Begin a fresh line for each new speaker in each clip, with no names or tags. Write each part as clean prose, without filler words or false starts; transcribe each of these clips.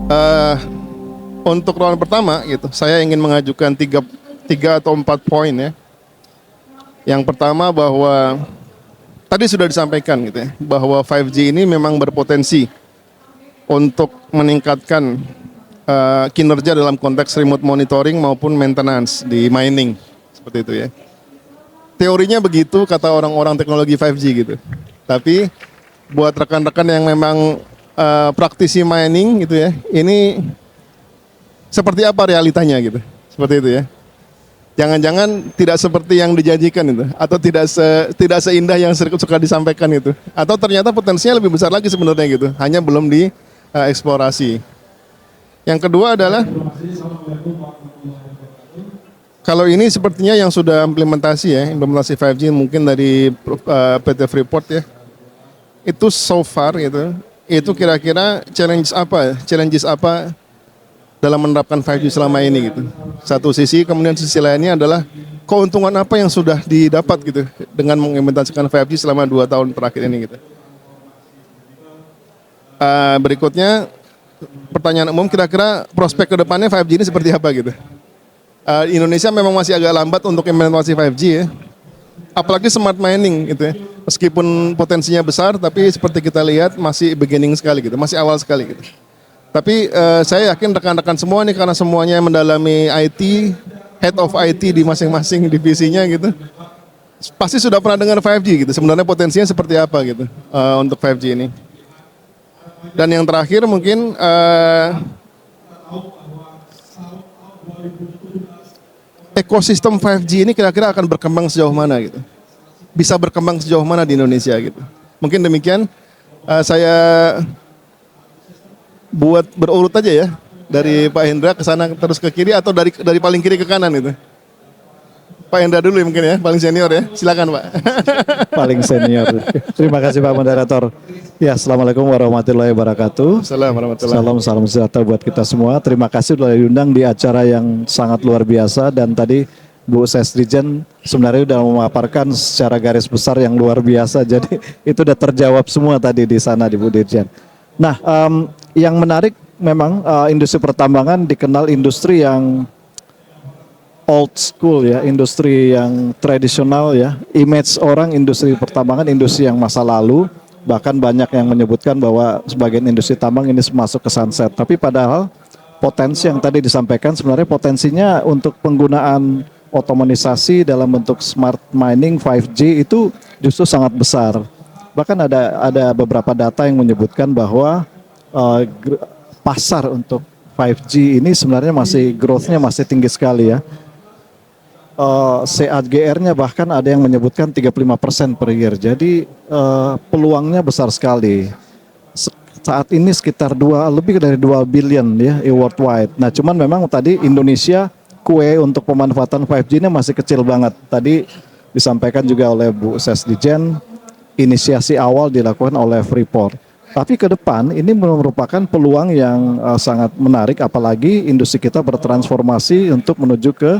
Eh, untuk round pertama gitu, saya ingin mengajukan tiga atau 4 poin ya. Yang pertama bahwa tadi sudah disampaikan gitu ya, bahwa 5G ini memang berpotensi untuk meningkatkan kinerja dalam konteks remote monitoring maupun maintenance di mining seperti itu ya. Teorinya begitu kata orang-orang teknologi 5G gitu. Tapi buat rekan-rekan yang memang praktisi mining gitu ya, ini seperti apa realitanya gitu. Seperti itu ya. Jangan-jangan tidak seperti yang dijanjikan itu, atau tidak seindah yang suka disampaikan itu, atau ternyata potensinya lebih besar lagi sebenarnya gitu, hanya belum dieksplorasi. Yang kedua adalah kalau ini sepertinya yang sudah implementasi 5G mungkin dari PT Freeport ya, itu so far gitu, itu kira-kira challenges apa dalam menerapkan 5G selama ini gitu. Satu sisi, kemudian sisi lainnya adalah keuntungan apa yang sudah didapat gitu dengan mengimplementasikan 5G selama 2 tahun terakhir ini gitu. Berikutnya pertanyaan umum, kira-kira prospek ke depannya 5G ini seperti apa gitu. Indonesia memang masih agak lambat untuk implementasi 5G ya. Apalagi smart mining gitu ya. Meskipun potensinya besar, tapi seperti kita lihat masih beginning sekali gitu, masih awal sekali gitu. Tapi saya yakin rekan-rekan semua nih, karena semuanya mendalami IT, head of IT di masing-masing divisinya gitu, pasti sudah pernah dengar 5G gitu. Sebenarnya potensinya seperti apa gitu untuk 5G ini. Dan yang terakhir mungkin ekosistem 5G ini kira-kira akan berkembang sejauh mana gitu. Bisa berkembang sejauh mana di Indonesia gitu. Mungkin demikian, saya buat berurut aja ya, dari Pak Hendra ke sana terus ke kiri, atau dari paling kiri ke kanan itu. Pak Hendra dulu mungkin ya, paling senior ya. Silakan Pak.
Paling senior. Terima kasih Pak Moderator. Ya, Assalamualaikum warahmatullahi wabarakatuh.
Assalamualaikum.
Salam sejahtera buat kita semua. Terima kasih sudah diundang di acara yang sangat luar biasa, dan tadi Bu Sesdijen sebenarnya sudah memaparkan secara garis besar yang luar biasa. Jadi itu sudah terjawab semua tadi di sana di Bu Dirjen. Nah, yang menarik memang industri pertambangan dikenal industri yang old school ya, industri yang tradisional ya. Image orang industri pertambangan industri yang masa lalu, bahkan banyak yang menyebutkan bahwa sebagian industri tambang ini masuk ke sunset. Tapi padahal potensi yang tadi disampaikan sebenarnya potensinya untuk penggunaan otomatisasi dalam bentuk smart mining 5G itu justru sangat besar. Bahkan ada beberapa data yang menyebutkan bahwa pasar untuk 5G ini sebenarnya masih growth-nya masih tinggi sekali ya. CAGR-nya bahkan ada yang menyebutkan 35% per year. Jadi peluangnya besar sekali. Saat ini sekitar lebih dari 2 billion ya worldwide. Nah, cuman memang tadi Indonesia kue untuk pemanfaatan 5G ini masih kecil banget. Tadi disampaikan juga oleh Bu Sesdijen, inisiasi awal dilakukan oleh Freeport. Tapi ke depan ini merupakan peluang yang sangat menarik, apalagi industri kita bertransformasi untuk menuju ke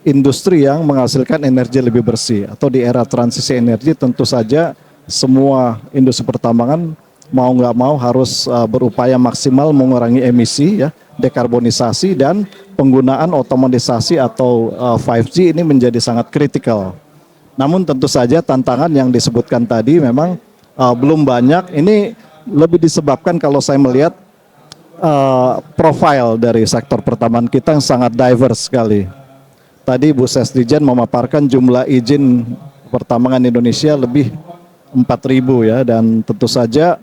industri yang menghasilkan energi lebih bersih. Atau di era transisi energi tentu saja semua industri pertambangan mau nggak mau harus berupaya maksimal mengurangi emisi ya, dekarbonisasi, dan penggunaan otomatisasi atau 5G ini menjadi sangat kritikal. Namun tentu saja tantangan yang disebutkan tadi memang belum banyak. Ini lebih disebabkan kalau saya melihat profil dari sektor pertambangan kita yang sangat diverse sekali. Tadi Bu Sesdijen memaparkan jumlah izin pertambangan Indonesia lebih 4.000 ya, dan tentu saja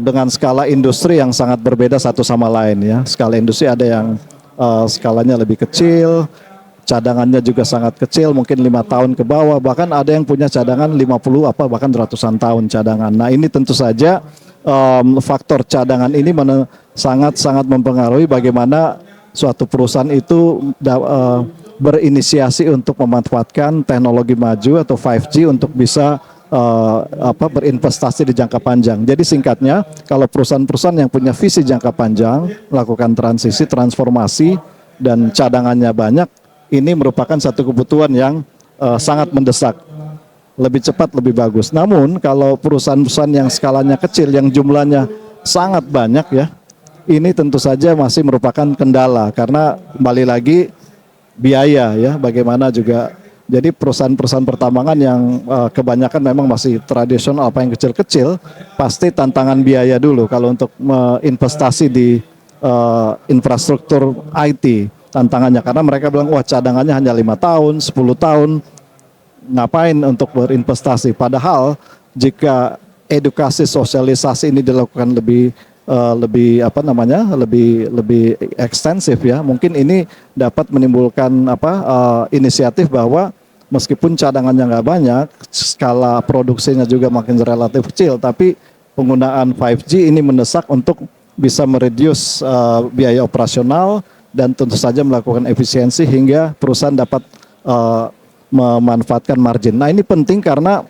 dengan skala industri yang sangat berbeda satu sama lain ya. Skala industri ada yang skalanya lebih kecil, cadangannya juga sangat kecil, mungkin 5 tahun ke bawah, bahkan ada yang punya cadangan 50 bahkan ratusan tahun cadangan. Nah, ini tentu saja faktor cadangan ini sangat mempengaruhi bagaimana suatu perusahaan itu berinisiasi untuk memanfaatkan teknologi maju atau 5G untuk bisa berinvestasi di jangka panjang. Jadi singkatnya, kalau perusahaan-perusahaan yang punya visi jangka panjang melakukan transisi, transformasi, dan cadangannya banyak, ini merupakan satu kebutuhan yang sangat mendesak. Lebih cepat, lebih bagus. Namun kalau perusahaan-perusahaan yang skalanya kecil, yang jumlahnya sangat banyak ya. Ini tentu saja masih merupakan kendala karena kembali lagi biaya ya, bagaimana juga. Jadi perusahaan-perusahaan pertambangan yang kebanyakan memang masih tradisional, apa yang kecil-kecil, pasti tantangan biaya dulu kalau untuk investasi di infrastruktur IT tantangannya, karena mereka bilang wah cadangannya hanya 5 tahun, 10 tahun, ngapain untuk berinvestasi. Padahal jika edukasi sosialisasi ini dilakukan lebih apa namanya, lebih ekstensif ya, mungkin ini dapat menimbulkan inisiatif bahwa meskipun cadangannya nggak banyak, skala produksinya juga makin relatif kecil, tapi penggunaan 5G ini mendesak untuk bisa mereduce biaya operasional dan tentu saja melakukan efisiensi hingga perusahaan dapat memanfaatkan margin. Nah, ini penting karena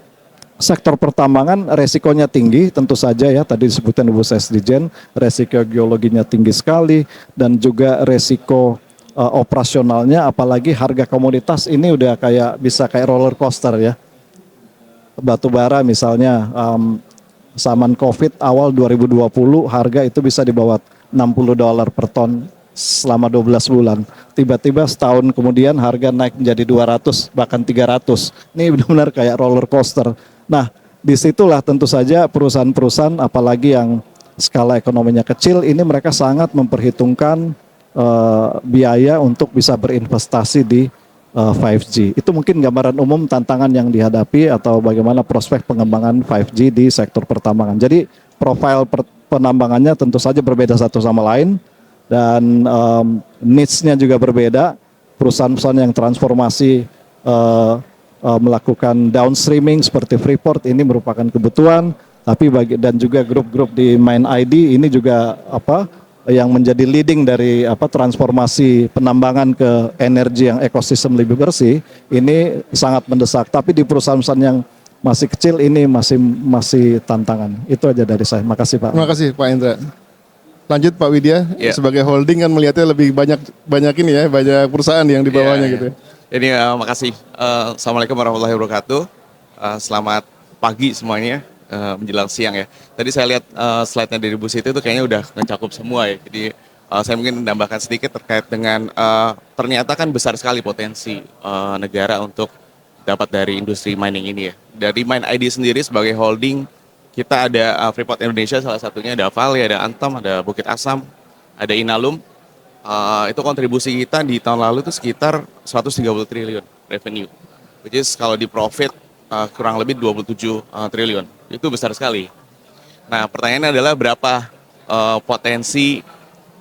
sektor pertambangan resikonya tinggi tentu saja ya, tadi disebutkan Bu Sesdijen, resiko geologinya tinggi sekali dan juga resiko operasionalnya, apalagi harga komoditas ini udah bisa kayak roller coaster ya. Batu bara misalnya zaman Covid awal 2020 harga itu bisa di bawah $60 per ton selama 12 bulan. Tiba-tiba setahun kemudian harga naik menjadi 200 bahkan 300. Ini benar-benar kayak roller coaster. Nah, disitulah tentu saja perusahaan-perusahaan apalagi yang skala ekonominya kecil ini mereka sangat memperhitungkan biaya untuk bisa berinvestasi di 5G. Itu mungkin gambaran umum tantangan yang dihadapi atau bagaimana prospek pengembangan 5G di sektor pertambangan. Jadi profil penambangannya tentu saja berbeda satu sama lain dan needs-nya juga berbeda. Perusahaan-perusahaan yang transformasi melakukan downstreaming seperti Freeport ini merupakan kebutuhan, tapi dan juga grup-grup di MindID ini juga yang menjadi leading dari transformasi penambangan ke energi yang ekosistem lebih bersih, ini sangat mendesak. Tapi di perusahaan-perusahaan yang masih kecil ini masih tantangan. Itu aja dari saya. Makasih Pak.
Terima kasih Pak Indra. Lanjut Pak Widya, sebagai holding kan melihatnya lebih banyak ini ya, banyak perusahaan yang di bawahnya gitu.
Jadi makasih. Assalamualaikum warahmatullahi wabarakatuh. Selamat pagi semuanya. Menjelang siang ya. Tadi saya lihat slide-nya dari Bu Siti itu kayaknya udah mencakup semua ya. Jadi saya mungkin menambahkan sedikit terkait dengan ternyata kan besar sekali potensi negara untuk dapat dari industri mining ini ya. Dari MindID sendiri sebagai holding, kita ada Freeport Indonesia, salah satunya ada Vale, ada Antam, ada Bukit Asam, ada Inalum. Itu kontribusi kita di tahun lalu itu sekitar 130 triliun revenue. Which is kalau di profit kurang lebih 27 triliun. Itu besar sekali. Nah, pertanyaannya adalah berapa potensi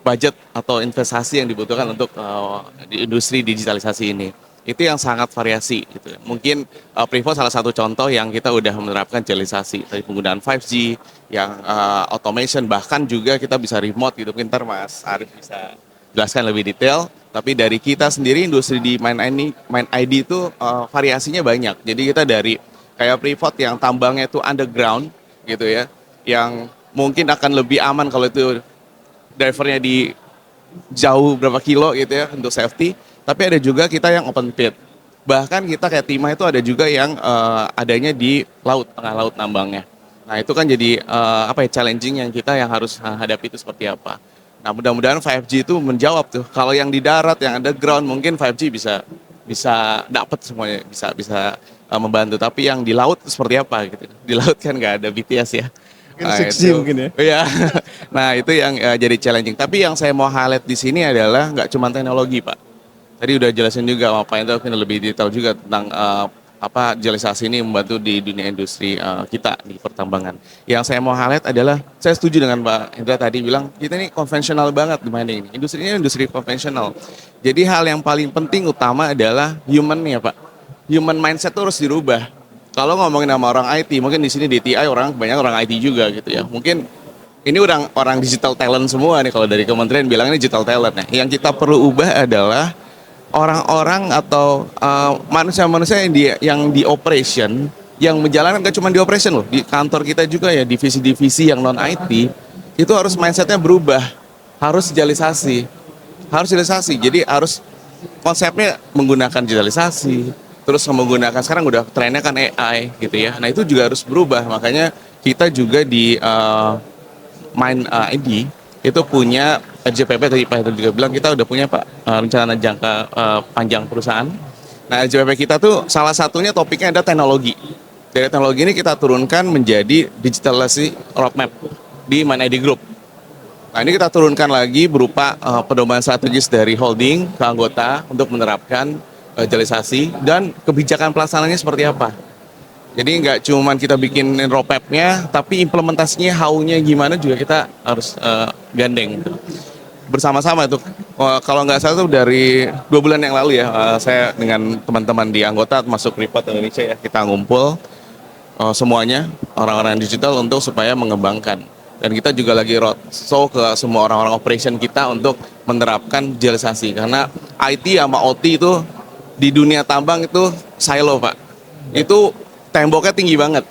budget atau investasi yang dibutuhkan untuk di industri digitalisasi ini. Itu yang sangat variasi gitu. Mungkin Freeport salah satu contoh yang kita udah menerapkan digitalisasi dari penggunaan 5G, yang automation, bahkan juga kita bisa remote gitu. Mungkin ntar Mas Arief bisa jelaskan lebih detail. Tapi dari kita sendiri industri di MindID itu variasinya banyak. Jadi kita dari kayak Freeport yang tambangnya itu underground gitu ya, yang mungkin akan lebih aman kalau itu drivernya di jauh berapa kilo gitu ya untuk safety. Tapi ada juga kita yang open pit. Bahkan kita kayak Timah itu ada juga yang adanya di laut, tengah laut nambangnya. Nah itu kan jadi challenging yang kita yang harus hadapi itu seperti apa. Nah mudah-mudahan 5G itu menjawab tuh. Kalau yang di darat, yang underground mungkin 5G bisa dapat semuanya, bisa membantu. Tapi yang di laut seperti apa gitu? Di laut kan nggak ada BTS ya.
Mungkin 6G mungkin ya.
Iya. Nah itu yang jadi challenging. Tapi yang saya mau highlight di sini adalah nggak cuma teknologi Pak. Tadi udah jelasin juga Pak Indra lebih detail juga tentang digitalisasi ini membantu di dunia industri kita di pertambangan. Yang saya mau highlight adalah, saya setuju dengan Pak Indra tadi bilang, kita ini konvensional banget di mining ini. Industrinya industri konvensional. Jadi hal yang paling penting utama adalah human-nya Pak. Human mindset itu harus dirubah. Kalau ngomongin sama orang IT, mungkin di sini di TI banyak orang IT juga gitu ya. Mungkin ini orang digital talent semua nih, kalau dari kementerian bilang ini digital talent. Nah, yang kita perlu ubah adalah orang-orang atau manusia-manusia yang di operation, yang menjalankan gak cuma di operation loh, di kantor kita juga ya, divisi-divisi yang non IT, itu harus mindsetnya berubah, harus digitalisasi, jadi harus konsepnya menggunakan digitalisasi, terus menggunakan, sekarang udah trennya kan AI gitu ya, nah itu juga harus berubah. Makanya kita juga di Mind ID itu punya RJPP, tadi Pak Hendro juga bilang kita udah punya Pak rencana jangka panjang perusahaan. Nah, RJPP kita tuh salah satunya topiknya ada teknologi. Dari teknologi ini kita turunkan menjadi digitalisasi roadmap di Mind ID Group. Nah, ini kita turunkan lagi berupa pedoman strategis dari holding ke anggota untuk menerapkan digitalisasi dan kebijakan pelaksanaannya seperti apa. Jadi nggak cuman kita bikin roadmap-nya, tapi implementasinya, how-nya gimana juga kita harus gandeng. Bersama-sama itu, kalau nggak salah tuh dari 2 bulan yang lalu ya, saya dengan teman-teman di anggota termasuk Report Indonesia ya, kita ngumpul semuanya, orang-orang digital untuk supaya mengembangkan. Dan kita juga lagi roadshow ke semua orang-orang operation kita untuk menerapkan digitalisasi. Karena IT sama OT itu di dunia tambang itu silo, Pak. Itu temboknya tinggi banget.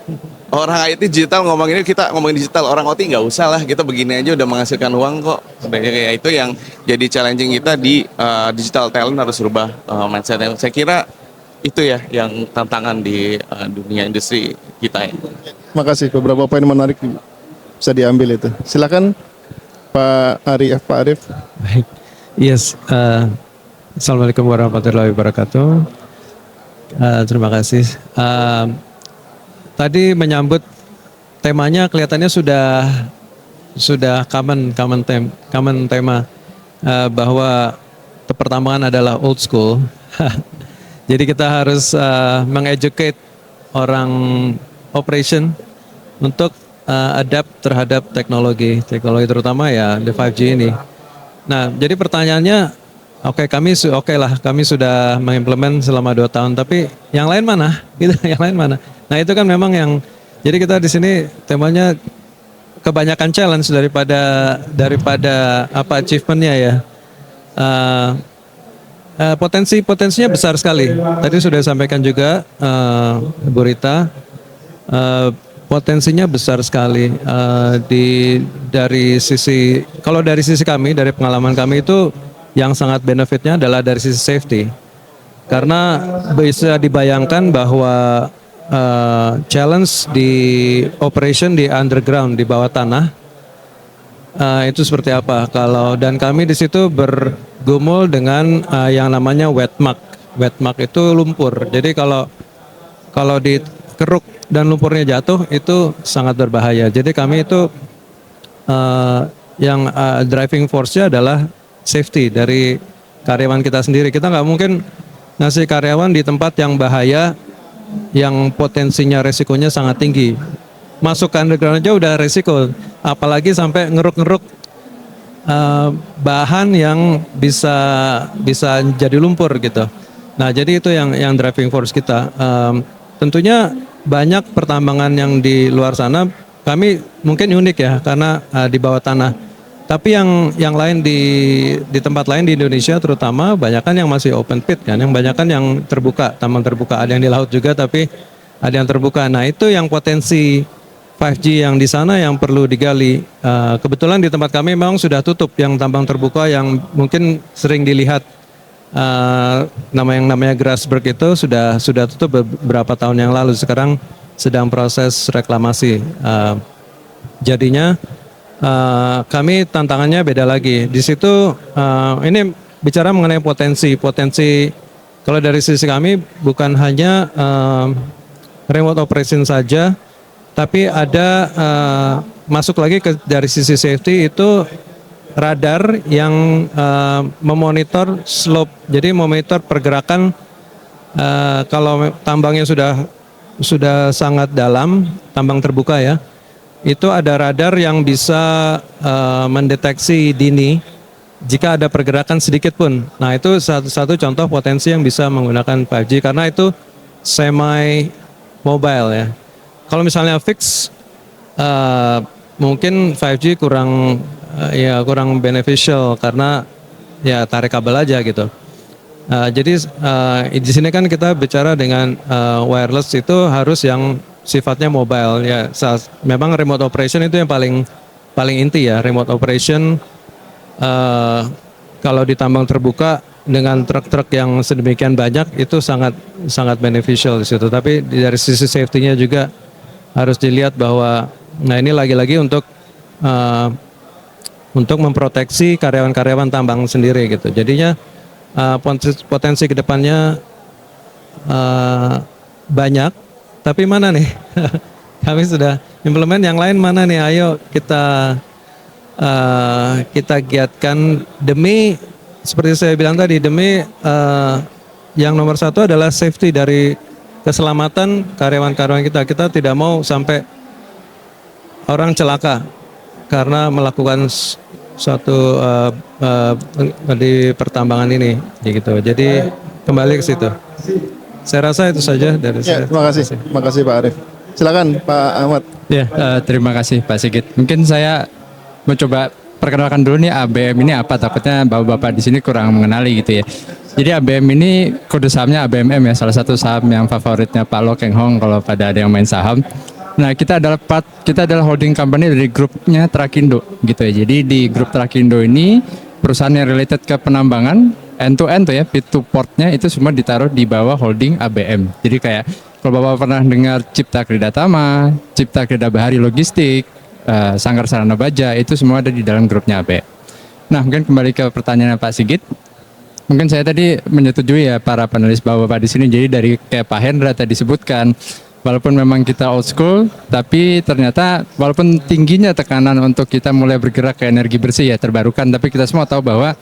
Orang IT digital ngomong ini, kita ngomongin digital. Orang OT nggak usah lah, kita begini aja udah menghasilkan uang kok. Kayak itu yang jadi challenging kita di digital talent, harus rubah mindsetnya. Saya kira itu ya yang tantangan di dunia industri kita ya.
Makasih, beberapa poin menarik bisa diambil itu. Silakan Pak Arif. Pak Arif.
Baik, yes. Assalamualaikum warahmatullahi wabarakatuh. Terima kasih. Tadi menyambut temanya kelihatannya sudah common tema bahwa pertambangan adalah old school. Jadi kita harus mengeducate orang operation untuk adapt terhadap teknologi terutama ya the 5G ini. Nah, jadi pertanyaannya, kami sudah mengimplement selama 2 tahun, tapi yang lain mana? Gitu, yang lain mana? Nah, itu kan memang yang, jadi kita di sini temanya kebanyakan challenge daripada apa achievementnya ya. Potensinya besar sekali. Tadi sudah disampaikan juga Bu Rita. Potensinya besar sekali dari sisi, kalau dari sisi kami, dari pengalaman kami itu yang sangat benefitnya adalah dari sisi safety, karena bisa dibayangkan bahwa challenge di operation di underground, di bawah tanah itu seperti apa. Dan kami di situ bergumul dengan yang namanya wet mud. Wet mud itu lumpur. Jadi kalau dikeruk dan lumpurnya jatuh itu sangat berbahaya. Jadi kami itu yang driving force-nya adalah safety dari karyawan kita sendiri. Kita nggak mungkin ngasih karyawan di tempat yang bahaya, yang potensinya resikonya sangat tinggi. Masuk ke underground aja udah resiko, apalagi sampai ngeruk-ngeruk bahan yang bisa jadi lumpur gitu. Nah, jadi itu yang driving force kita. Tentunya banyak pertambangan yang di luar sana, kami mungkin unik ya karena di bawah tanah. Tapi yang lain di tempat lain di Indonesia terutama banyakan yang masih open pit kan, yang banyakan yang terbuka, tambang terbuka, ada yang di laut juga tapi ada yang terbuka. Nah, itu yang potensi 5G yang di sana yang perlu digali. Kebetulan di tempat kami memang sudah tutup yang tambang terbuka yang mungkin sering dilihat namanya Grasberg itu sudah tutup beberapa tahun yang lalu. Sekarang sedang proses reklamasi. Jadinya kami tantangannya beda lagi. Di situ ini bicara mengenai potensi. Kalau dari sisi kami bukan hanya remote operation saja, tapi ada masuk lagi dari sisi safety itu radar yang memonitor slope, jadi memonitor pergerakan kalau tambangnya sudah sangat dalam, tambang terbuka ya, itu ada radar yang bisa mendeteksi dini jika ada pergerakan sedikit pun. Nah, itu satu contoh potensi yang bisa menggunakan 5G karena itu semi mobile ya. Kalau misalnya fix mungkin 5G kurang beneficial karena ya tarik kabel aja gitu. Jadi di sini kan kita bicara dengan wireless itu harus yang sifatnya mobile ya. Memang remote operation itu yang paling inti ya. Remote operation kalau di tambang terbuka dengan truk-truk yang sedemikian banyak itu sangat beneficial di situ. Tapi dari sisi safety-nya juga harus dilihat bahwa, nah ini lagi-lagi untuk untuk memproteksi karyawan-karyawan tambang sendiri gitu. Jadinya potensi kedepannya banyak, tapi mana nih? Kami sudah implement yang lain mana nih? Ayo kita giatkan demi seperti saya bilang tadi, demi yang nomor satu adalah safety dari keselamatan karyawan-karyawan kita. Kita tidak mau sampai orang celaka karena melakukan suatu di pertambangan ini, gitu. Jadi kembali ke situ. Saya rasa itu saja dari
Ya,
saya.
terima kasih Pak Arief. Silakan Pak Ahmad.
Ya, terima kasih Pak Sigit. Mungkin saya mau coba perkenalkan dulu nih ABM ini apa, takutnya bapak-bapak di sini kurang mengenali gitu ya. Jadi ABM ini kode sahamnya ABMM ya, salah satu saham yang favoritnya Pak Lo Keng Hong kalau pada ada yang main saham. Nah, kita adalah holding company dari grupnya Trakindo gitu ya. Jadi di grup Trakindo ini perusahaan yang related ke penambangan end to end tuh ya, pit to portnya itu semua ditaruh di bawah holding ABM. Jadi kayak kalau bapak pernah dengar Cipta Kerja Tama, Cipta Kerja Bahari Logistik, Sanggar Sarana Baja, itu semua ada di dalam grupnya ABM. Nah, mungkin kembali ke pertanyaan Pak Sigit. Mungkin saya tadi menyetujui ya para panelis bapak-bapak di sini. Jadi dari kayak Pak Hendra tadi disebutkan, walaupun memang kita old school, tapi ternyata walaupun tingginya tekanan untuk kita mulai bergerak ke energi bersih ya terbarukan, tapi kita semua tahu bahwa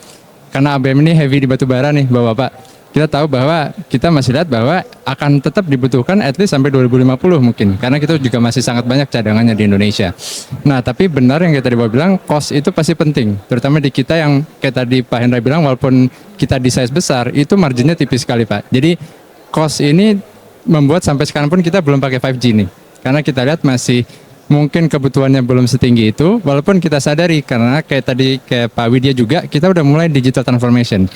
karena ABM ini heavy di batu bara nih bapak-bapak, kita tahu bahwa kita masih lihat bahwa akan tetap dibutuhkan at least sampai 2050 mungkin, karena kita juga masih sangat banyak cadangannya di Indonesia. Nah, tapi benar yang kita tadi bilang, cost itu pasti penting, terutama di kita yang kayak tadi Pak Hendra bilang, walaupun kita di size besar, itu marginnya tipis sekali Pak. Jadi cost ini membuat sampai sekarang pun kita belum pakai 5G nih, karena kita lihat masih mungkin kebutuhannya belum setinggi itu, walaupun kita sadari karena kayak Pak Widya juga, kita udah mulai digital transformation.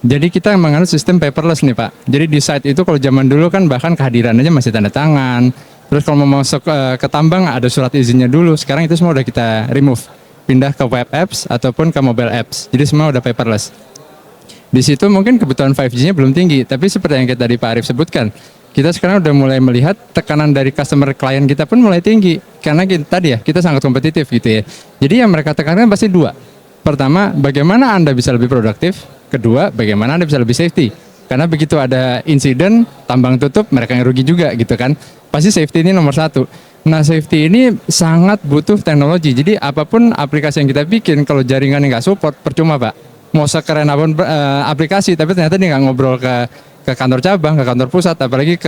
Jadi kita menganut sistem paperless nih Pak. Jadi di site itu kalau zaman dulu kan bahkan kehadiran aja masih tanda tangan. Terus kalau mau masuk ke tambang ada surat izinnya dulu. Sekarang itu semua udah kita remove. Pindah ke web apps ataupun ke mobile apps. Jadi semua udah paperless. Di situ mungkin kebutuhan 5G-nya belum tinggi. Tapi seperti yang tadi Pak Arief sebutkan, kita sekarang udah mulai melihat tekanan dari customer klien kita pun mulai tinggi. Karena tadi ya kita sangat kompetitif gitu ya. Jadi yang mereka tekankan pasti dua. Pertama, bagaimana Anda bisa lebih produktif? Kedua, bagaimana Anda bisa lebih safety? Karena begitu ada insiden, tambang tutup, mereka yang rugi juga gitu kan. Pasti safety ini nomor satu. Nah, safety ini sangat butuh teknologi. Jadi apapun aplikasi yang kita bikin, kalau jaringannya nggak support, percuma Pak. Mau sekeren apapun aplikasi, tapi ternyata dia nggak ngobrol ke kantor cabang, ke kantor pusat, apalagi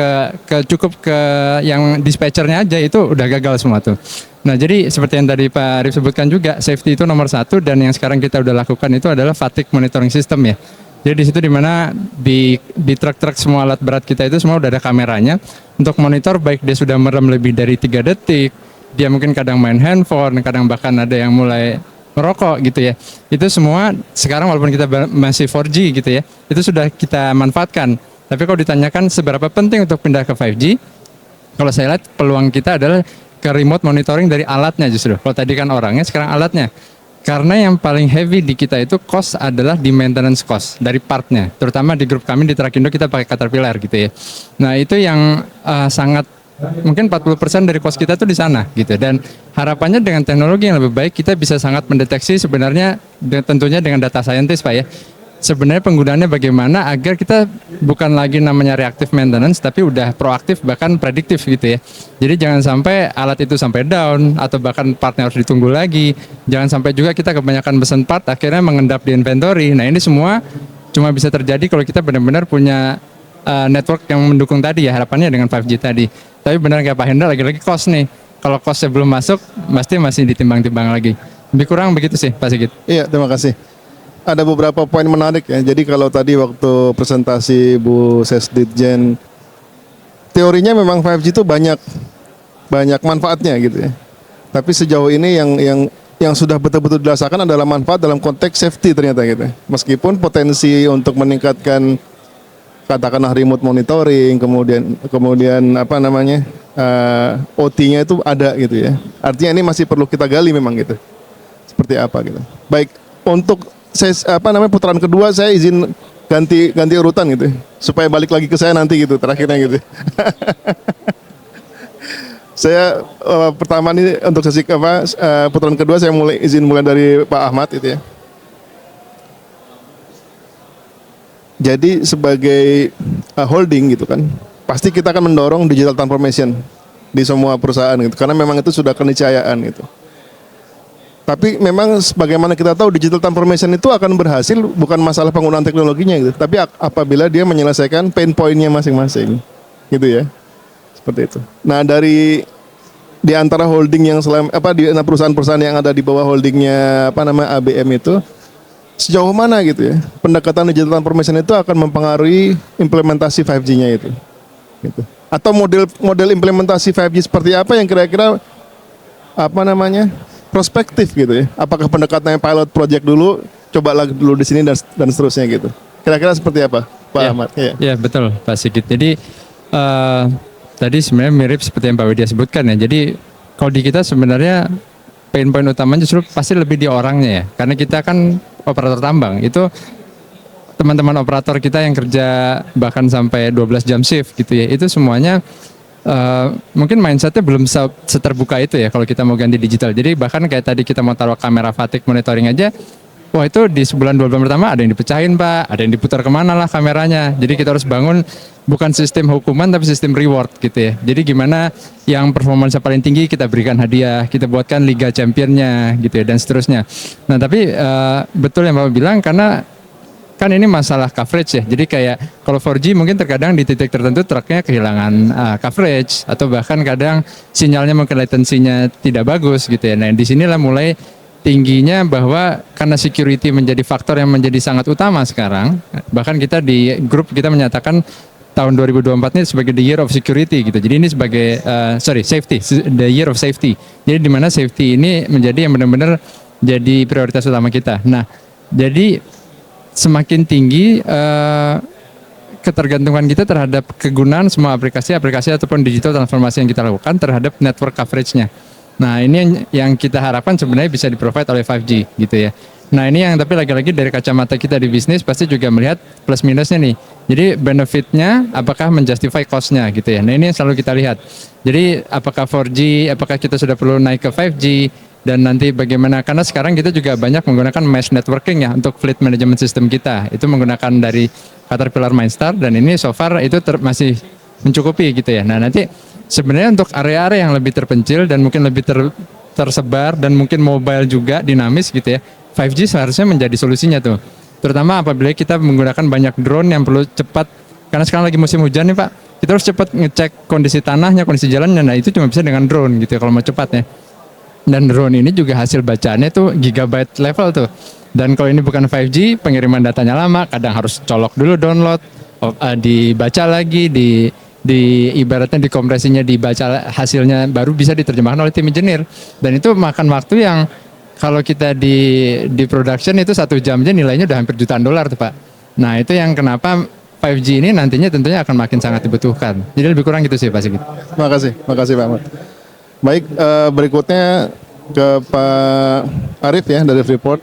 cukup ke yang dispatchernya aja, itu udah gagal semua tuh. Nah, jadi seperti yang tadi Pak Arief sebutkan juga, safety itu nomor satu, dan yang sekarang kita udah lakukan itu adalah fatigue monitoring system ya. Jadi di situ dimana di truk-truk semua alat berat kita itu semua udah ada kameranya untuk monitor, baik dia sudah merem lebih dari 3 detik, dia mungkin kadang main handphone, kadang bahkan ada yang mulai merokok gitu ya. Itu semua sekarang walaupun kita masih 4G gitu ya, itu sudah kita manfaatkan. Tapi kalau ditanyakan seberapa penting untuk pindah ke 5G, kalau saya lihat peluang kita adalah ke remote monitoring dari alatnya justru. Kalau tadi kan orangnya, sekarang alatnya. Karena yang paling heavy di kita itu cost adalah di maintenance cost dari partnya. Terutama di grup kami di Trakindo kita pakai Caterpillar gitu ya. Nah, itu yang sangat mungkin 40% dari cost kita tuh di sana gitu. Dan harapannya dengan teknologi yang lebih baik kita bisa sangat mendeteksi sebenarnya tentunya dengan data scientist Pak ya. Sebenarnya penggunaannya bagaimana agar kita bukan lagi namanya reactive maintenance tapi udah proaktif bahkan prediktif gitu ya. Jadi jangan sampai alat itu sampai down atau bahkan partnya harus ditunggu lagi. Jangan sampai juga kita kebanyakan pesan part akhirnya mengendap di inventory. Nah, ini semua cuma bisa terjadi kalau kita benar-benar punya network yang mendukung tadi ya, harapannya dengan 5G tadi. Tapi benar kayak Pak Hendra, lagi-lagi cost nih. Kalau costnya belum masuk, pasti masih ditimbang-timbang lagi. Lebih kurang begitu sih Pak Sigit.
Iya, terima kasih. Ada beberapa poin menarik ya. Jadi kalau tadi waktu presentasi Bu Sesditjen, teorinya memang 5G itu banyak manfaatnya gitu ya. Tapi sejauh ini yang sudah betul-betul dirasakan adalah manfaat dalam konteks safety ternyata gitu. Meskipun potensi untuk meningkatkan katakanlah remote monitoring, kemudian apa namanya OT-nya itu ada gitu ya. Artinya ini masih perlu kita gali memang gitu. Seperti apa gitu. Baik, untuk putaran kedua saya izin ganti urutan gitu supaya balik lagi ke saya nanti gitu terakhirnya gitu. Saya pertama nih untuk sesi putaran kedua saya izin mulai dari Pak Ahmad itu ya. Jadi sebagai holding gitu kan, pasti kita akan mendorong digital transformation di semua perusahaan gitu, karena memang itu sudah keniscayaan gitu. Tapi memang sebagaimana kita tahu digital transformation itu akan berhasil bukan masalah penggunaan teknologinya gitu, tapi apabila dia menyelesaikan pain point-nya masing-masing, gitu ya, seperti itu. Nah di antara holding yang di perusahaan-perusahaan yang ada di bawah holdingnya ABM itu, sejauh mana gitu ya pendekatan digital transformation itu akan mempengaruhi implementasi 5G-nya itu, gitu. Atau model implementasi 5G seperti apa yang kira-kira prospektif gitu ya? Apakah pendekatannya pilot project dulu, coba lagi dulu di sini dan seterusnya gitu? Kira-kira seperti apa, Pak Ahmad?
Ya betul, Pak Sigit. Jadi tadi sebenarnya mirip seperti yang Pak Widya sebutkan ya. Jadi kalau di kita sebenarnya pain point utamanya justru pasti lebih di orangnya ya. Karena kita kan operator tambang, itu teman-teman operator kita yang kerja bahkan sampai 12 jam shift gitu ya. Itu semuanya mungkin mindsetnya belum seterbuka itu ya kalau kita mau ganti digital. Jadi bahkan kayak tadi kita mau taruh kamera fatigue monitoring aja, wah itu di sebulan 2 bulan pertama ada yang dipecahin Pak, ada yang diputar kemana lah kameranya. Jadi kita harus bangun bukan sistem hukuman tapi sistem reward gitu ya. Jadi gimana yang performance paling tinggi kita berikan hadiah, kita buatkan Liga Championnya gitu ya dan seterusnya. Nah tapi betul yang Bapak bilang karena kan ini masalah coverage ya. Jadi kayak kalau 4G mungkin terkadang di titik tertentu truknya kehilangan coverage atau bahkan kadang sinyalnya mungkin latensinya tidak bagus gitu ya. Nah disinilah mulai tingginya bahwa karena security menjadi faktor yang menjadi sangat utama sekarang. Bahkan kita di grup kita menyatakan tahun 2024 ini sebagai the year of security gitu. Jadi ini sebagai safety, the year of safety. Jadi di mana safety ini menjadi yang benar-benar jadi prioritas utama kita. Nah jadi semakin tinggi ketergantungan kita terhadap kegunaan semua aplikasi ataupun digital transformasi yang kita lakukan terhadap network coverage-nya. Nah ini yang kita harapkan sebenarnya bisa di-provide oleh 5G gitu ya. Nah ini yang tapi lagi-lagi dari kacamata kita di bisnis pasti juga melihat plus minusnya nih. Jadi benefitnya apakah menjustify cost-nya gitu ya. Nah ini yang selalu kita lihat. Jadi apakah 4G, apakah kita sudah perlu naik ke 5G, dan nanti bagaimana, karena sekarang kita juga banyak menggunakan mesh networking ya untuk fleet management system kita. Itu menggunakan dari Caterpillar Mindstar dan ini so far itu masih mencukupi gitu ya. Nah nanti sebenarnya untuk area-area yang lebih terpencil dan mungkin lebih tersebar dan mungkin mobile juga dinamis gitu ya, 5G seharusnya menjadi solusinya tuh. Terutama apabila kita menggunakan banyak drone yang perlu cepat, karena sekarang lagi musim hujan nih Pak, kita harus cepat ngecek kondisi tanahnya, kondisi jalannya. Nah itu cuma bisa dengan drone gitu ya kalau mau cepat ya. Dan drone ini juga hasil bacaannya tuh gigabyte level tuh. Dan kalau ini bukan 5G, pengiriman datanya lama, kadang harus colok dulu download, dibaca lagi, ibaratnya dikompresinya, dibaca hasilnya, baru bisa diterjemahkan oleh tim engineer. Dan itu makan waktu yang kalau kita di production itu 1 jam aja nilainya udah hampir jutaan dolar tuh Pak. Nah itu yang kenapa 5G ini nantinya tentunya akan makin sangat dibutuhkan. Jadi lebih kurang gitu sih Pak Sigit.
Makasih Pak Ahmad. Baik, berikutnya ke Pak Arif ya dari Freeport.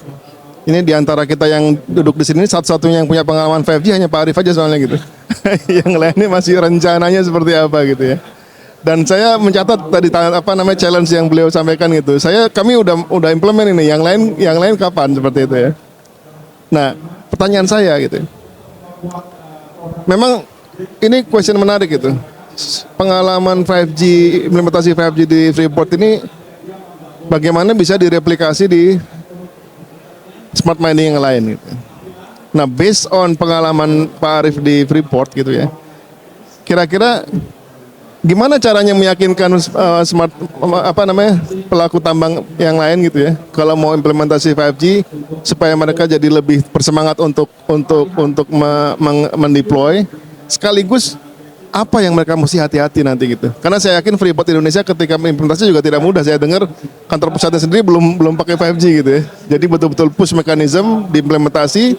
Ini di antara kita yang duduk di sini satu-satunya yang punya pengalaman 5G hanya Pak Arif aja soalnya gitu. Yang lainnya masih rencananya seperti apa gitu ya. Dan saya mencatat tadi challenge yang beliau sampaikan gitu. Kami udah implement ini. Yang lain kapan seperti itu ya. Nah, pertanyaan saya gitu. Memang ini question menarik gitu. Pengalaman 5G, implementasi 5G di Freeport ini bagaimana bisa direplikasi di smart mining yang lain gitu. Nah, based on pengalaman Pak Arif di Freeport gitu ya. Kira-kira gimana caranya meyakinkan pelaku tambang yang lain gitu ya, kalau mau implementasi 5G supaya mereka jadi lebih bersemangat untuk mendeploy, sekaligus apa yang mereka mesti hati-hati nanti gitu. Karena saya yakin Freeport Indonesia ketika mengimplementasi juga tidak mudah. Saya dengar kantor pusatnya sendiri belum pakai 5G gitu ya. Jadi betul-betul push mechanism diimplementasi.